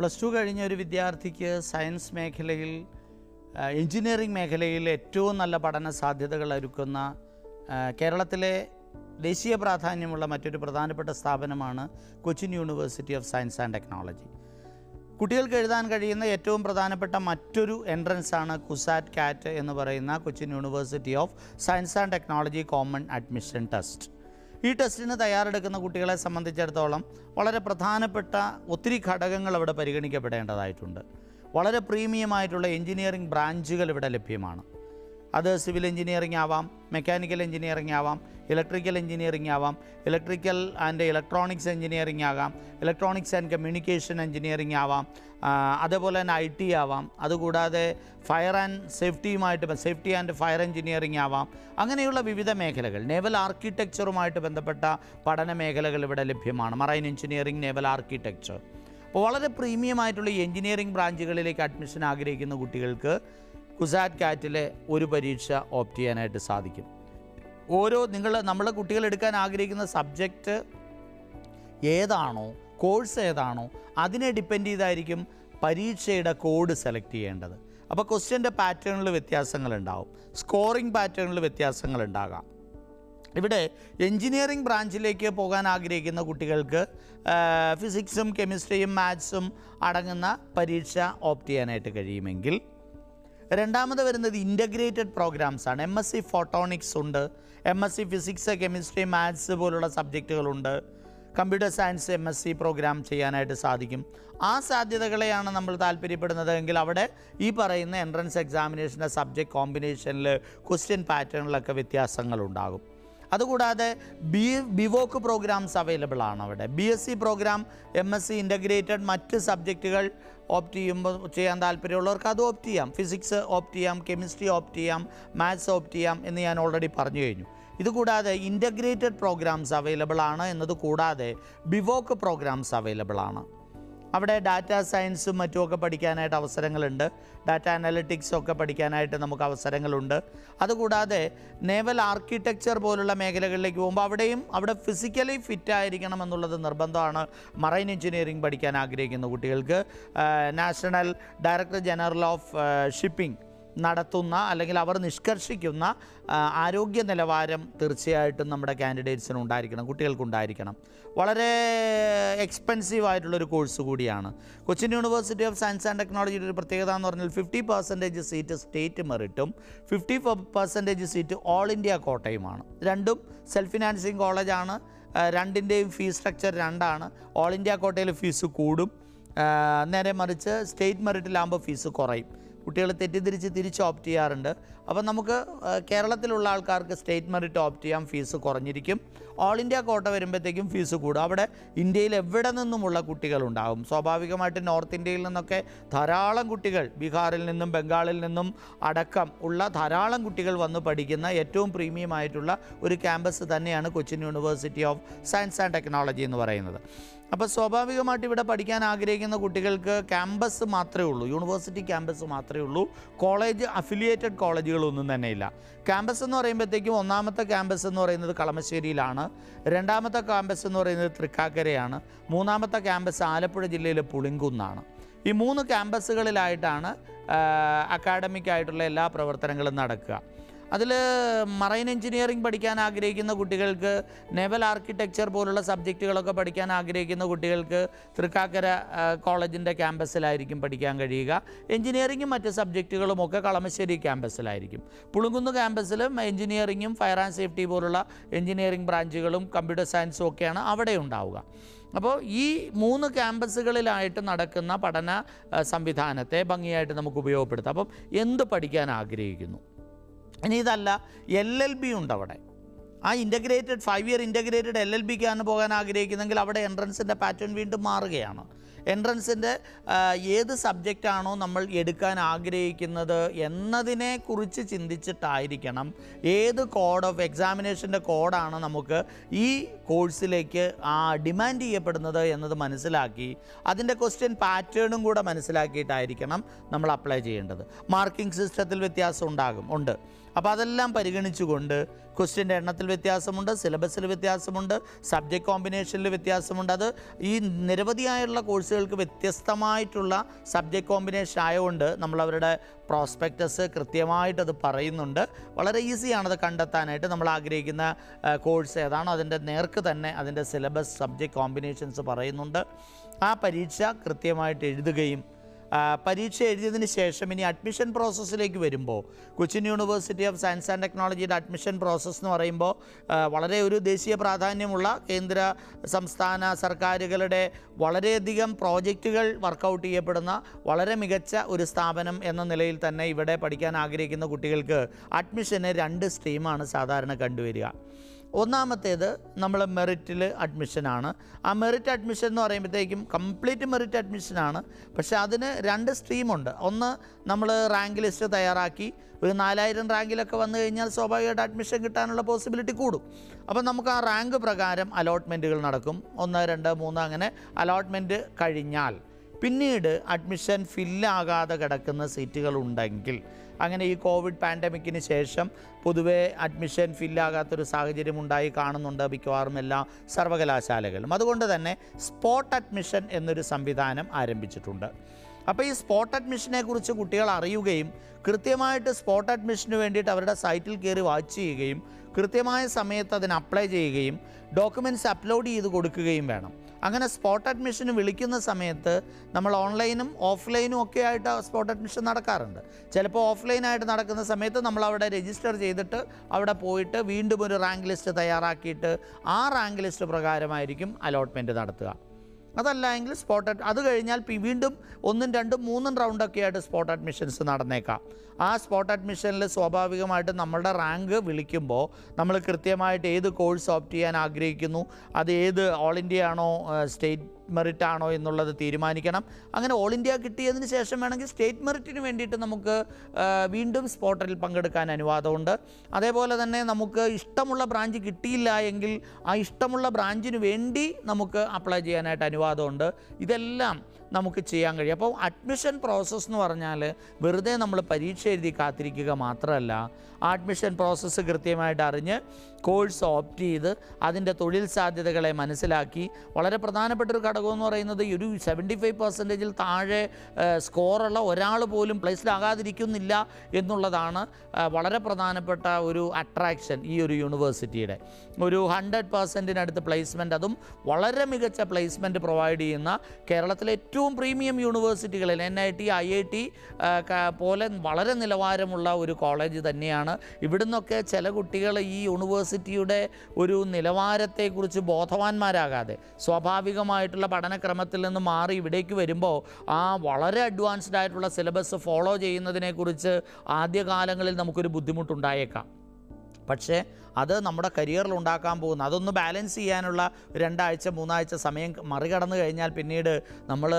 Plus two കഴിഞ്ഞ ഒരു വിദ്യാർത്ഥിക്ക് സയൻസ് മേഖലയിൽ എഞ്ചിനീയറിംഗ് മേഖലയിൽ ഏറ്റവും നല്ല പഠന സാധ്യതകൾ ഒരുക്കുന്ന കേരളത്തിലെ ദേശീയ പ്രാധാന്യമുള്ള മറ്റൊരു പ്രധാനപ്പെട്ട സ്ഥാപനമാണ് Cochin university of science and technology. കുട്ടികൾക്ക് എഴുതാൻ കഴിയുന്ന ഏറ്റവും പ്രധാനപ്പെട്ട മറ്റൊരു എൻട്രൻസാണ് കുസാറ്റ് കാറ്റ് എന്ന് പറയുന്ന Cochin university of science and technology common admission test. ഈ ടെസ്റ്റിന് തയ്യാറെടുക്കുന്ന കുട്ടികളെ സംബന്ധിച്ചിടത്തോളം വളരെ പ്രധാനപ്പെട്ട ഒത്തിരി ഘടകങ്ങൾ അവിടെ പരിഗണിക്കപ്പെടേണ്ടതായിട്ടുണ്ട്. വളരെ പ്രീമിയമായിട്ടുള്ള എഞ്ചിനീയറിംഗ് ബ്രാഞ്ചുകൾ ഇവിടെ ലഭ്യമാണ്. അത് സിവിൽ എഞ്ചിനീയറിംഗ് ആവാം, മെക്കാനിക്കൽ എഞ്ചിനീയറിംഗ് ആവാം, ഇലക്ട്രിക്കൽ എഞ്ചിനീയറിംഗ് ആവാം, ഇലക്ട്രിക്കൽ ആൻഡ് ഇലക്ട്രോണിക്സ് എഞ്ചിനീയറിംഗ് ആകാം, ഇലക്ട്രോണിക്സ് ആൻഡ് കമ്മ്യൂണിക്കേഷൻ എഞ്ചിനീയറിംഗ് ആവാം, അതേപോലെ തന്നെ IT ആവാം, അതുകൂടാതെ fire and safety and fire engineering ആവാം. അങ്ങനെയുള്ള വിവിധ മേഖലകൾ, നേവൽ ആർക്കിടെക്ചറുമായിട്ട് ബന്ധപ്പെട്ട പഠന മേഖലകൾ ഇവിടെ ലഭ്യമാണ്. Marine engineering, naval architecture. അപ്പോൾ വളരെ പ്രീമിയമായിട്ടുള്ള ഈ എഞ്ചിനീയറിംഗ് ബ്രാഞ്ചുകളിലേക്ക് അഡ്മിഷൻ ആഗ്രഹിക്കുന്ന കുട്ടികൾക്ക് കുസാറ്റ് കാറ്റിലെ ഒരു പരീക്ഷ ഓപ്റ്റ് ചെയ്യാനായിട്ട് സാധിക്കും. നമ്മളെ കുട്ടികൾ എടുക്കാൻ ആഗ്രഹിക്കുന്ന സബ്ജക്റ്റ് ഏതാണോ, കോഴ്സ് ഏതാണോ, അതിനെ ഡിപ്പെൻഡ് ചെയ്തായിരിക്കും പരീക്ഷയുടെ കോഡ് സെലക്ട് ചെയ്യേണ്ടത്. അപ്പോൾ ക്വസ്റ്റ്യൻ്റെ പാറ്റേണിൽ വ്യത്യാസങ്ങളുണ്ടാവും, സ്കോറിംഗ് പാറ്റേണിൽ വ്യത്യാസങ്ങളുണ്ടാകാം. ഇവിടെ എഞ്ചിനീയറിംഗ് ബ്രാഞ്ചിലേക്ക് പോകാൻ ആഗ്രഹിക്കുന്ന കുട്ടികൾക്ക് ഫിസിക്സും കെമിസ്ട്രിയും മാത്സും അടങ്ങുന്ന പരീക്ഷ ഓപ്റ്റ് ചെയ്യാനായിട്ട് കഴിയുമെങ്കിൽ, രണ്ടാമത് വരുന്നത് ഇൻ്റഗ്രേറ്റഡ് പ്രോഗ്രാംസാണ്. MSc ഫോട്ടോണിക്സ് ഉണ്ട്, MSc ഫിസിക്സ് കെമിസ്ട്രി മാത്സ് പോലുള്ള സബ്ജക്റ്റുകളുണ്ട്. കമ്പ്യൂട്ടർ സയൻസ് MSc പ്രോഗ്രാം ചെയ്യാനായിട്ട് സാധിക്കും. ആ സാധ്യതകളെയാണ് നമ്മൾ താല്പര്യപ്പെടുന്നത് എങ്കിൽ അവിടെ ഈ പറയുന്ന എൻട്രൻസ് എക്സാമിനേഷൻ്റെ സബ്ജക്റ്റ് കോമ്പിനേഷനിൽ, ക്വസ്റ്റ്യൻ പാറ്റേണിലൊക്കെ വ്യത്യാസങ്ങളുണ്ടാകും. അതുകൂടാതെ ബിവോക്ക് പ്രോഗ്രാംസ് അവൈലബിൾ ആണ് അവിടെ. BSc പ്രോഗ്രാം, MSc ഇൻ്റഗ്രേറ്റഡ്, മറ്റ് സബ്ജക്റ്റുകൾ ഓപ്റ്റ് ചെയ്യാൻ താല്പര്യമുള്ളവർക്ക് അത് ഓപ്റ്റ് ചെയ്യാം. ഫിസിക്സ് ഓപ്റ്റ് ചെയ്യാം, കെമിസ്ട്രി ഓപ്റ്റ് ചെയ്യാം, മാത്സ് ഓപ്റ്റ് ചെയ്യാം എന്ന് ഞാൻ ഓൾറെഡി പറഞ്ഞു കഴിഞ്ഞു. ഇതുകൂടാതെ ഇൻ്റഗ്രേറ്റഡ് പ്രോഗ്രാംസ് അവൈലബിൾ ആണ് എന്നത് കൂടാതെ ബിവോക്ക് പ്രോഗ്രാംസ് അവൈലബിൾ ആണ്. അവിടെ ഡാറ്റ സയൻസും മറ്റുമൊക്കെ പഠിക്കാനായിട്ട് അവസരങ്ങളുണ്ട്. ഡാറ്റ അനലിറ്റിക്സും ഒക്കെ പഠിക്കാനായിട്ട് നമുക്ക് അവസരങ്ങളുണ്ട്. അതുകൂടാതെ നേവൽ ആർക്കിടെക്ചർ പോലുള്ള മേഖലകളിലേക്ക് പോകുമ്പോൾ അവിടെ ഫിസിക്കലി ഫിറ്റ് ആയിരിക്കണം എന്നുള്ളത് നിർബന്ധമാണ്. മറൈൻ എഞ്ചിനീയറിംഗ് പഠിക്കാൻ ആഗ്രഹിക്കുന്ന കുട്ടികൾക്ക് national director general of shipping നടത്തുന്ന അല്ലെങ്കിൽ അവർ നിഷ്കർഷിക്കുന്ന ആരോഗ്യ നിലവാരം തീർച്ചയായിട്ടും നമ്മുടെ കാൻഡിഡേറ്റ്സിന് ഉണ്ടായിരിക്കണം, കുട്ടികൾക്കുണ്ടായിരിക്കണം. വളരെ എക്സ്പെൻസീവ് ആയിട്ടുള്ളൊരു കോഴ്സ് കൂടിയാണ്. Cochin university of science and ടെക്നോളജിയുടെ ഒരു പ്രത്യേകത എന്ന് പറഞ്ഞാൽ 50% സീറ്റ് സ്റ്റേറ്റ് മെറിറ്റും 50% സീറ്റ് ഓൾ ഇന്ത്യ കോട്ടയുമാണ്. രണ്ടും സെൽഫ് ഫിനാൻസിങ് കോളേജാണ്. രണ്ടിൻ്റെയും ഫീസ് സ്ട്രക്ചർ രണ്ടാണ്. ഓൾ ഇന്ത്യ കോട്ടയിൽ ഫീസ് കൂടും, നേരെ മറിച്ച് സ്റ്റേറ്റ് മെറിറ്റിലാകുമ്പോൾ ഫീസ് കുറയും. കുട്ടികൾ തിരിച്ച് ഓപ്റ്റ് ചെയ്യാറുണ്ട്. അപ്പം നമുക്ക് കേരളത്തിലുള്ള ആൾക്കാർക്ക് സ്റ്റേറ്റ് മെറിറ്റ് ഓപ്റ്റ് ചെയ്യാം, ഫീസ് കുറഞ്ഞിരിക്കും. ഓൾ ഇന്ത്യ കോട്ട വരുമ്പോഴത്തേക്കും ഫീസ് കൂടും. അവിടെ ഇന്ത്യയിൽ എവിടെ നിന്നുമുള്ള കുട്ടികളുണ്ടാകും. സ്വാഭാവികമായിട്ട് നോർത്ത് ഇന്ത്യയിൽ നിന്നൊക്കെ ധാരാളം കുട്ടികൾ, ബീഹാറിൽ നിന്നും ബംഗാളിൽ നിന്നും അടക്കം ഉള്ള ധാരാളം കുട്ടികൾ വന്ന് പഠിക്കുന്ന ഏറ്റവും പ്രീമിയമായിട്ടുള്ള ഒരു ക്യാമ്പസ് തന്നെയാണ് Cochin university of science and technology എന്ന് പറയുന്നത്. അപ്പോൾ സ്വാഭാവികമായിട്ട് ഇവിടെ പഠിക്കാൻ ആഗ്രഹിക്കുന്ന കുട്ടികൾക്ക് ക്യാമ്പസ് മാത്രമേ ഉള്ളൂ, യൂണിവേഴ്സിറ്റി ക്യാമ്പസ് മാത്രമേ ഉള്ളൂ. കോളേജ് അഫിലിയേറ്റഡ് കോളേജുകളൊന്നും തന്നെയില്ല. ക്യാമ്പസ് എന്ന് പറയുമ്പോഴത്തേക്കും ഒന്നാമത്തെ ക്യാമ്പസ് എന്ന് പറയുന്നത് കളമശ്ശേരിയിലാണ്, രണ്ടാമത്തെ ക്യാമ്പസ് എന്ന് പറയുന്നത് തൃക്കാക്കരയാണ്, മൂന്നാമത്തെ ക്യാമ്പസ് ആലപ്പുഴ ജില്ലയിലെ പുളിങ്കുന്നാണ്. ഈ 3 ക്യാമ്പസുകളിലായിട്ടാണ് അക്കാഡമിക് ആയിട്ടുള്ള എല്ലാ പ്രവർത്തനങ്ങളും നടക്കുക. അതിൽ മറൈൻ എഞ്ചിനീയറിംഗ് പഠിക്കാൻ ആഗ്രഹിക്കുന്ന കുട്ടികൾക്ക്, നേവൽ ആർക്കിടെക്ചർ പോലുള്ള സബ്ജക്റ്റുകളൊക്കെ പഠിക്കാൻ ആഗ്രഹിക്കുന്ന കുട്ടികൾക്ക് തൃക്കാക്കര കോളേജിൻ്റെ ക്യാമ്പസിലായിരിക്കും പഠിക്കാൻ കഴിയുക. എഞ്ചിനീയറിങ്ങും മറ്റ് സബ്ജക്റ്റുകളുമൊക്കെ Kalamassery ക്യാമ്പസിലായിരിക്കും. Pulinkunnu ക്യാമ്പസിലും എഞ്ചിനീയറിങ്ങും fire and safety പോലുള്ള എഞ്ചിനീയറിംഗ് ബ്രാഞ്ചുകളും കമ്പ്യൂട്ടർ സയൻസും ഒക്കെയാണ് അവിടെ ഉണ്ടാവുക. അപ്പോൾ ഈ 3 ക്യാമ്പസുകളിലായിട്ട് നടക്കുന്ന പഠന സംവിധാനത്തെ ഭംഗിയായിട്ട് നമുക്ക് ഉപയോഗപ്പെടുത്താം. അപ്പം എന്ത് പഠിക്കാൻ ആഗ്രഹിക്കുന്നു? ഇനി ഇതല്ല, LLB ഉണ്ട് അവിടെ. ആ 5 ഇയർ ഇൻ്റഗ്രേറ്റഡ് LLBക്കാണ് പോകാൻ ആഗ്രഹിക്കുന്നെങ്കിൽ അവിടെ എൻട്രൻസിൻ്റെ പാറ്റേൺ വീണ്ടും മാറുകയാണ്. എൻട്രൻസിൻ്റെ ഏത് സബ്ജക്റ്റാണോ നമ്മൾ എടുക്കാൻ ആഗ്രഹിക്കുന്നത് എന്നതിനെക്കുറിച്ച് ചിന്തിച്ചിട്ടായിരിക്കണം ഏത് എക്സാമിനേഷൻ്റെ കോഡാണ് നമുക്ക് ഈ കോഴ്സിലേക്ക് ഡിമാൻഡ് ചെയ്യപ്പെടുന്നത് എന്നത് മനസ്സിലാക്കി അതിൻ്റെ ക്വസ്റ്റ്യൻ പാറ്റേണും കൂടെ മനസ്സിലാക്കിയിട്ടായിരിക്കണം നമ്മൾ അപ്ലൈ ചെയ്യേണ്ടത്. മാർക്കിംഗ് സിസ്റ്റത്തിൽ വ്യത്യാസം ഉണ്ട്. അപ്പോൾ അതെല്ലാം പരിഗണിച്ചുകൊണ്ട് ക്വസ്റ്റ്യൻ്റെ എണ്ണത്തിൽ വ്യത്യാസമുണ്ട്, സിലബസിൽ വ്യത്യാസമുണ്ട്, സബ്ജക്റ്റ് കോമ്പിനേഷനിൽ വ്യത്യാസമുണ്ട്. അത് ഈ നിരവധിയായുള്ള കോഴ്സുകൾക്ക് വ്യത്യസ്തമായിട്ടുള്ള സബ്ജക്റ്റ് കോമ്പിനേഷൻ ആയതുകൊണ്ട് നമ്മളവരുടെ പ്രോസ്പെക്ടസ് കൃത്യമായിട്ടത് പറയുന്നുണ്ട്. വളരെ ഈസിയാണത് കണ്ടെത്താനായിട്ട്. നമ്മൾ ആഗ്രഹിക്കുന്ന കോഴ്സ് ഏതാണോ അതിൻ്റെ നേർക്ക് തന്നെ അതിൻ്റെ സിലബസ്, സബ്ജക്റ്റ് കോമ്പിനേഷൻസ് പറയുന്നുണ്ട്. ആ പരീക്ഷ കൃത്യമായിട്ട് എഴുതുകയും പരീക്ഷ എഴുതിയതിന് ശേഷം ഇനി അഡ്മിഷൻ പ്രോസസ്സിലേക്ക് വരുമ്പോൾ Cochin university of science and ടെക്നോളജിയുടെ അഡ്മിഷൻ പ്രോസസ്സ് എന്ന് പറയുമ്പോൾ വളരെ ഒരു ദേശീയ പ്രാധാന്യമുള്ള കേന്ദ്ര സംസ്ഥാന സർക്കാരുകളുടെ വളരെയധികം പ്രോജക്റ്റുകൾ വർക്കൗട്ട് ചെയ്യപ്പെടുന്ന വളരെ മികച്ച ഒരു സ്ഥാപനം എന്ന നിലയിൽ തന്നെ ഇവിടെ പഠിക്കാൻ ആഗ്രഹിക്കുന്ന കുട്ടികൾക്ക് അഡ്മിഷന് 2 സ്ട്രീമാണ് സാധാരണ കണ്ടുവരിക. ഒന്നാമത്തേത് നമ്മൾ മെറിറ്റിൽ അഡ്മിഷനാണ്. ആ മെറിറ്റ് അഡ്മിഷൻ എന്ന് പറയുമ്പോഴത്തേക്കും കംപ്ലീറ്റ് മെറിറ്റ് അഡ്മിഷനാണ്. പക്ഷേ അതിന് 2 സ്ട്രീമുണ്ട്. ഒന്ന്, നമ്മൾ റാങ്ക് ലിസ്റ്റ് തയ്യാറാക്കി ഒരു 4000 റാങ്കിലൊക്കെ വന്നു കഴിഞ്ഞാൽ സ്വാഭാവികമായിട്ട് അഡ്മിഷൻ കിട്ടാനുള്ള പോസിബിലിറ്റി കൂടും. അപ്പോൾ നമുക്ക് ആ റാങ്ക് പ്രകാരം അലോട്ട്മെൻറ്റുകൾ നടക്കും. 1, 2, 3 അങ്ങനെ അലോട്ട്മെൻറ്റ് കഴിഞ്ഞാൽ പിന്നീട് അഡ്മിഷൻ ഫില്ലാകാതെ കിടക്കുന്ന സീറ്റുകളുണ്ടെങ്കിൽ, അങ്ങനെ ഈ കോവിഡ് പാൻഡമിക്കിന് ശേഷം പൊതുവെ അഡ്മിഷൻ ഫില്ലാകാത്തൊരു സാഹചര്യം ഉണ്ടായി കാണുന്നുണ്ട് മിക്കവാറും എല്ലാ സർവകലാശാലകളിലും. അതുകൊണ്ട് തന്നെ സ്പോട്ട് അഡ്മിഷൻ എന്നൊരു സംവിധാനം ആരംഭിച്ചിട്ടുണ്ട്. അപ്പോൾ ഈ സ്പോട്ട് അഡ്മിഷനെ കുറിച്ച് കുട്ടികൾ അറിയുകയും കൃത്യമായിട്ട് സ്പോട്ട് അഡ്മിഷന് വേണ്ടിയിട്ട് അവരുടെ സൈറ്റിൽ കയറി വാച്ച് ചെയ്യുകയും കൃത്യമായ സമയത്ത് അതിന് അപ്ലൈ ചെയ്യുകയും ഡോക്യുമെൻറ്റ്സ് അപ്ലോഡ് ചെയ്ത് കൊടുക്കുകയും വേണം. അങ്ങനെ സ്പോട്ട് അഡ്മിഷന് വിളിക്കുന്ന സമയത്ത് നമ്മൾ ഓൺലൈനും ഓഫ്ലൈനും ഒക്കെ ആയിട്ട് സ്പോട്ട് അഡ്മിഷൻ നടക്കാറുണ്ട്. ചിലപ്പോൾ ഓഫ്ലൈനായിട്ട് നടക്കുന്ന സമയത്ത് നമ്മൾ അവിടെ രജിസ്റ്റർ ചെയ്തിട്ട് അവിടെ പോയിട്ട് വീണ്ടും ഒരു റാങ്ക് ലിസ്റ്റ് തയ്യാറാക്കിയിട്ട് ആ റാങ്ക് ലിസ്റ്റ് പ്രകാരമായിരിക്കും അലോട്ട്മെൻറ്റ് നടത്തുക. അതല്ല എങ്കിൽ അത് കഴിഞ്ഞാൽ വീണ്ടും 1, 2, 3 റൗണ്ടൊക്കെ ആയിട്ട് സ്പോട്ട് അഡ്മിഷൻസ് നടന്നേക്കാം. ആ സ്പോട്ട് അഡ്മിഷനിൽ സ്വാഭാവികമായിട്ട് നമ്മളുടെ റാങ്ക് വിളിക്കുമ്പോൾ നമ്മൾ കൃത്യമായിട്ട് ഏത് കോഴ്സ് ഓപ്റ്റ് ചെയ്യാൻ ആഗ്രഹിക്കുന്നു, അത് ഏത് ഓൾ ഇന്ത്യ ആണോ സ്റ്റേറ്റ് മെറിറ്റ് ആണോ എന്നുള്ളത് തീരുമാനിക്കണം. അങ്ങനെ ഓൾ ഇന്ത്യ കിട്ടിയതിന് ശേഷം വേണമെങ്കിൽ സ്റ്റേറ്റ് മെറിറ്റിന് വേണ്ടിയിട്ട് നമുക്ക് വീണ്ടും സ്പോട്ടിൽ പങ്കെടുക്കാൻ അനുവാദമുണ്ട്. അതേപോലെ തന്നെ നമുക്ക് ഇഷ്ടമുള്ള ബ്രാഞ്ച് കിട്ടിയില്ല എങ്കിൽ ആ ഇഷ്ടമുള്ള ബ്രാഞ്ചിന് വേണ്ടി നമുക്ക് അപ്ലൈ ചെയ്യാനായിട്ട് അനുവാദമുണ്ട്. ഇതെല്ലാം നമുക്ക് ചെയ്യാൻ കഴിയും. അപ്പോൾ അഡ്മിഷൻ പ്രോസസ്സ് എന്ന് പറഞ്ഞാൽ വെറുതെ നമ്മൾ പരീക്ഷ എഴുതി കാത്തിരിക്കുക മാത്രമല്ല, ആ അഡ്മിഷൻ പ്രോസസ്സ് കൃത്യമായിട്ട് അറിഞ്ഞ് കോഴ്സ് ഓപ്റ്റ് ചെയ്ത് അതിൻ്റെ തൊഴിൽ സാധ്യതകളെ മനസ്സിലാക്കി, വളരെ പ്രധാനപ്പെട്ടൊരു ഘടകം എന്ന് പറയുന്നത് ഒരു 75% താഴെ സ്കോറുള്ള ഒരാൾ പോലും പ്ലേസ്ഡ് ആകാതിരിക്കുന്നില്ല എന്നുള്ളതാണ് വളരെ പ്രധാനപ്പെട്ട ഒരു അട്രാക്ഷൻ ഈ ഒരു യൂണിവേഴ്സിറ്റിയുടെ. ഒരു 100%-നടുത്ത് പ്ലേസ്മെൻറ്റ്, അതും വളരെ മികച്ച പ്ലേസ്മെൻറ്റ് പ്രൊവൈഡ് ചെയ്യുന്ന കേരളത്തിലെ ഏറ്റവും പ്രീമിയം യൂണിവേഴ്സിറ്റികളിൽ NIT, IIT പോലെ വളരെ നിലവാരമുള്ള ഒരു കോളേജ് തന്നെയാണ്. ഇവിടുന്നൊക്കെ ചില കുട്ടികൾ ഈ യൂണിവേഴ്സിറ്റിയുടെ ഒരു നിലവാരത്തെക്കുറിച്ച് ബോധവാന്മാരാകാതെ സ്വാഭാവികമായിട്ടുള്ള പഠനക്രമത്തിൽ നിന്ന് മാറി ഇവിടേക്ക് വരുമ്പോൾ ആ വളരെ അഡ്വാൻസ്ഡ് ആയിട്ടുള്ള സിലബസ് ഫോളോ ചെയ്യുന്നതിനെക്കുറിച്ച് ആദ്യകാലങ്ങളിൽ നമുക്കൊരു ബുദ്ധിമുട്ടുണ്ടായേക്കാം. പക്ഷേ അത് നമ്മുടെ കരിയറിൽ ഉണ്ടാക്കാൻ പോകുന്ന, അതൊന്ന് ബാലൻസ് ചെയ്യാനുള്ള 2 ആഴ്ച 3 ആഴ്ച സമയം മറികടന്നു കഴിഞ്ഞാൽ പിന്നീട് നമ്മൾ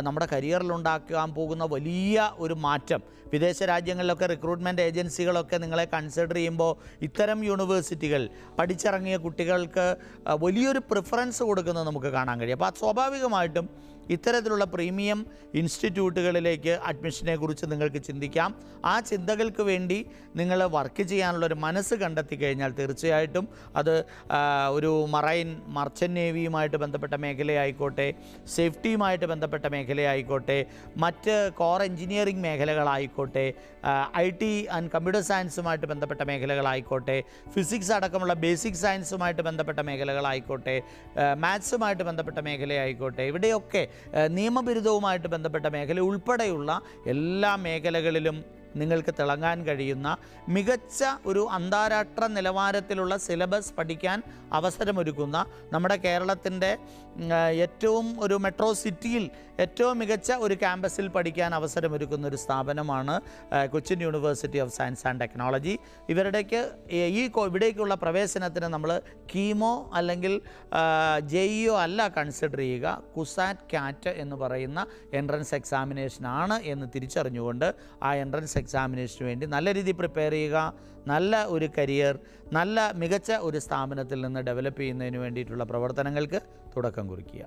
നമ്മുടെ കരിയറിൽ ഉണ്ടാക്കാൻ പോകുന്ന വലിയ ഒരു മാറ്റം. വിദേശ രാജ്യങ്ങളിലൊക്കെ റിക്രൂട്ട്മെൻറ്റ് ഏജൻസികളൊക്കെ നിങ്ങളെ കൺസിഡർ ചെയ്യുമ്പോൾ ഇത്തരം യൂണിവേഴ്സിറ്റികൾ പഠിച്ചിറങ്ങിയ കുട്ടികൾക്ക് വലിയൊരു പ്രിഫറൻസ് കൊടുക്കുന്നത് നമുക്ക് കാണാൻ കഴിയും. അപ്പോൾ സ്വാഭാവികമായിട്ടും ഇത്തരത്തിലുള്ള പ്രീമിയം ഇൻസ്റ്റിറ്റ്യൂട്ടുകളിലേക്ക് അഡ്മിഷനെ കുറിച്ച് നിങ്ങൾക്ക് ചിന്തിക്കാം. ആ ചിന്തകൾക്ക് വേണ്ടി നിങ്ങൾ വർക്ക് ചെയ്യാനുള്ളൊരു മനസ്സ് കണ്ടെത്തി കഴിഞ്ഞാൽ തീർച്ചയായിട്ടും അത് ഒരു മർച്ചൻ്റ് നേവിയുമായിട്ട് ബന്ധപ്പെട്ട മേഖലയായിക്കോട്ടെ, സേഫ്റ്റിയുമായിട്ട് ബന്ധപ്പെട്ട മേഖലയായിക്കോട്ടെ, മറ്റ് കോർ എഞ്ചിനീയറിംഗ് മേഖലകളായിക്കോട്ടെ, IT ആൻഡ് കമ്പ്യൂട്ടർ സയൻസുമായിട്ട് ബന്ധപ്പെട്ട മേഖലകളായിക്കോട്ടെ, ഫിസിക്സ് അടക്കമുള്ള ബേസിക് സയൻസുമായിട്ട് ബന്ധപ്പെട്ട മേഖലകളായിക്കോട്ടെ, മാത്സുമായിട്ട് ബന്ധപ്പെട്ട മേഖലയായിക്കോട്ടെ, ഇവിടെയൊക്കെ നിയമബിരുദവുമായിട്ട് ബന്ധപ്പെട്ട മേഖല ഉൾപ്പെടെയുള്ള എല്ലാ മേഖലകളിലും നിങ്ങൾക്ക് തിളങ്ങാൻ കഴിയുന്ന മികച്ച ഒരു അന്താരാഷ്ട്ര നിലവാരത്തിലുള്ള സിലബസ് പഠിക്കാൻ അവസരമൊരുക്കുന്ന, നമ്മുടെ കേരളത്തിൻ്റെ ഏറ്റവും ഒരു മെട്രോ സിറ്റിയിൽ ഏറ്റവും മികച്ച ഒരു ക്യാമ്പസിൽ പഠിക്കാൻ അവസരമൊരുക്കുന്ന ഒരു സ്ഥാപനമാണ് Cochin university of science and technology. ഇവിടേക്കുള്ള പ്രവേശനത്തിന് നമ്മൾ കീമോ അല്ലെങ്കിൽ JEO അല്ല കൺസിഡർ ചെയ്യുക, കുസാറ്റ് കാറ്റ് എന്ന് പറയുന്ന എൻട്രൻസ് എക്സാമിനേഷനാണ് എന്ന് തിരിച്ചറിഞ്ഞുകൊണ്ട് ആ എൻട്രൻസ് എക്സാമിനേഷന് വേണ്ടി നല്ല രീതിയിൽ പ്രിപ്പയർ ചെയ്യുക. നല്ല ഒരു കരിയർ നല്ല മികച്ച ഒരു സ്ഥാപനത്തിൽ നിന്ന് ഡെവലപ്പ് ചെയ്യുന്നതിന് വേണ്ടിയിട്ടുള്ള പ്രവർത്തനങ്ങൾക്ക് തുടക്കം കുറിക്കുക.